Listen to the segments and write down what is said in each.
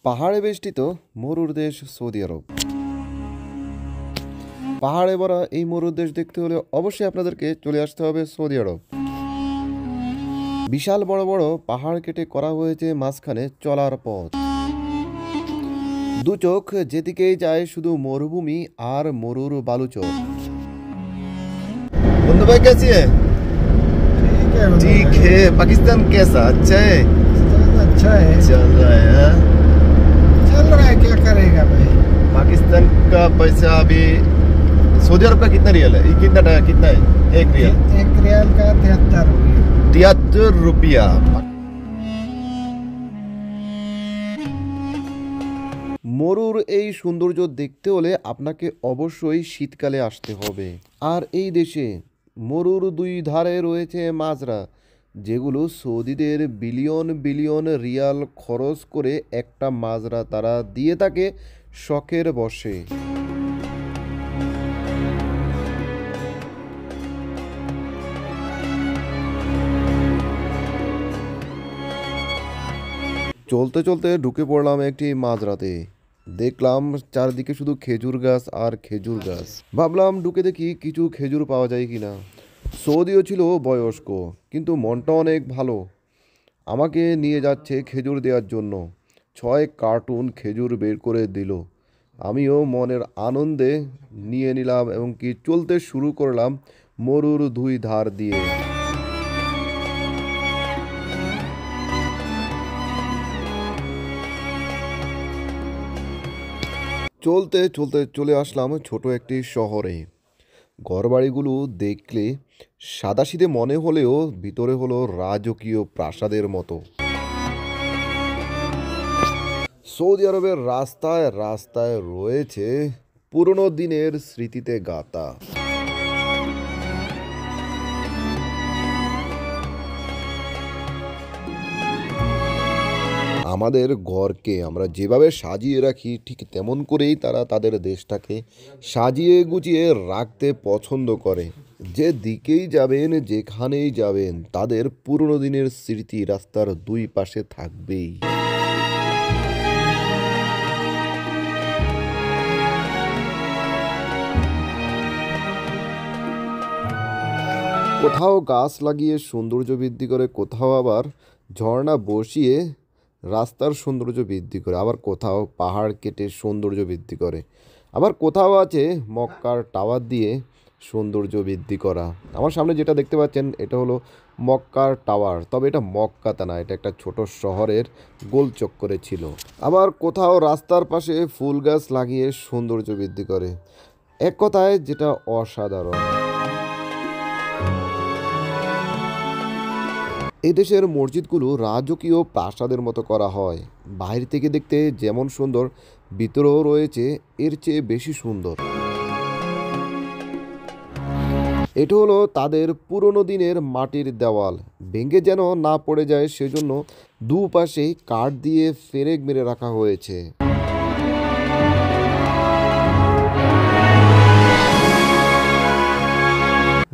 পাহাড়ে বেষ্টিত মরুর দেশ সৌদি আরব। পাহাড়ে ভরা এই মরুর দেশ দেখতে হলে অবশ্যই আপনাদেরকে চলে আসতে হবে সৌদি আরব। বিশাল বড় বড় পাহাড় কেটে করা হয়েছে মাঝখানে চলার পথ। দু চোখ যেদিকেই যায় শুধু মরুভূমি আর মরুর বালুচর। বন্ধু ভাই कैसी है? ठीक है। पाकिस्तान कैसा? अच्छा है? अच्छा है। चल रहा है। चल रहा है, क्या करेगा भाई। पाकिस्तान का पैसा अभी सऊदी अरब का कितना रियल है? ये कितना है? एक रियल? एक रियाल का 73 रुपये। 73 रुपया। মরুর এই সৌন্দর্য দেখতে হলে আপনাকে অবশ্যই শীতকালে আসতে হবে। আর এই দেশে মরুর দুই ধারে রয়েছে মাজরা, যেগুলো সৌদিদের বিলিয়ন বিলিয়ন রিয়াল খরচ করে একটা মাজরা তারা দিয়ে থাকে শখের বশে। চলতে চলতে ঢুকে পড়লাম একটি মাজরাতে। দেখলাম চারদিকে শুধু খেজুর গাছ আর খেজুর গাছ। ভাবলাম ঢুকে দেখি কিছু খেজুর পাওয়া যায় কিনা। সৌদিও ছিল বয়স্ক, কিন্তু মনটা অনেক ভালো। আমাকে নিয়ে যাচ্ছে খেজুর দেওয়ার জন্য। 6 কার্টুন খেজুর বের করে দিল। আমিও মনের আনন্দে নিয়ে নিলাম এবং কি চলতে শুরু করলাম মরুর দুই ধার দিয়ে। চলতে চলতে চলে আসলাম ছোট একটি শহরে। ঘরবাড়িগুলো দেখলে সাদাসিধে মনে হলেও ভিতরে হলো রাজকীয় প্রাসাদের মতো। সৌদি আরবের রাস্তায় রাস্তায় রয়েছে পুরনো দিনের স্মৃতিতে গাথা। আমাদের ঘরকে আমরা যেভাবে সাজিয়ে রাখি ঠিক তেমন করেই তারা তাদের দেশটাকে সাজিয়ে গুছিয়ে রাখতে পছন্দ করে। যে দিকেই যাবেন, যেখানেই যাবেন, তাদের পুরনো দিনের স্মৃতি রাস্তার দুই পাশে থাকবেই। কোথাও গাছ লাগিয়ে সৌন্দর্য বৃদ্ধি করে, কোথাও আবার ঝর্ণা বসিয়ে রাস্তার সৌন্দর্য বৃদ্ধি করে, আবার কোথাও পাহাড় কেটে সৌন্দর্য বৃদ্ধি করে, আবার কোথাও আছে মক্কার টাওয়ার দিয়ে সৌন্দর্য বৃদ্ধি করা। আমার সামনে যেটা দেখতে পাচ্ছেন এটা হলো মক্কার টাওয়ার, তবে এটা মক্কাতে না, এটা একটা ছোট শহরের গোল চক্করে ছিল। আবার কোথাও রাস্তার পাশে ফুল গাছ লাগিয়ে সৌন্দর্য বৃদ্ধি করে। এক কথায় যেটা অসাধারণ। এই দেশের মসজিদগুলো রাজকীয় প্রাসাদের মতো করা হয়। বাইরে থেকে দেখতে যেমন সুন্দর, ভিতরেও রয়েছে এর চেয়ে বেশি সুন্দর। এটা হলো তাদের পুরনো দিনের মাটির দেওয়াল, ভেঙে যেন না পড়ে যায় সেজন্য দুপাশেই কাঠ দিয়ে ফেরেক মেরে রাখা হয়েছে।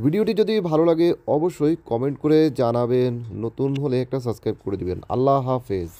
ভিডিওটি যদি ভালো লাগে অবশ্যই কমেন্ট করে জানাবেন। নতুন হলে একটা সাবস্ক্রাইব করে দিবেন। আল্লাহ হাফেজ।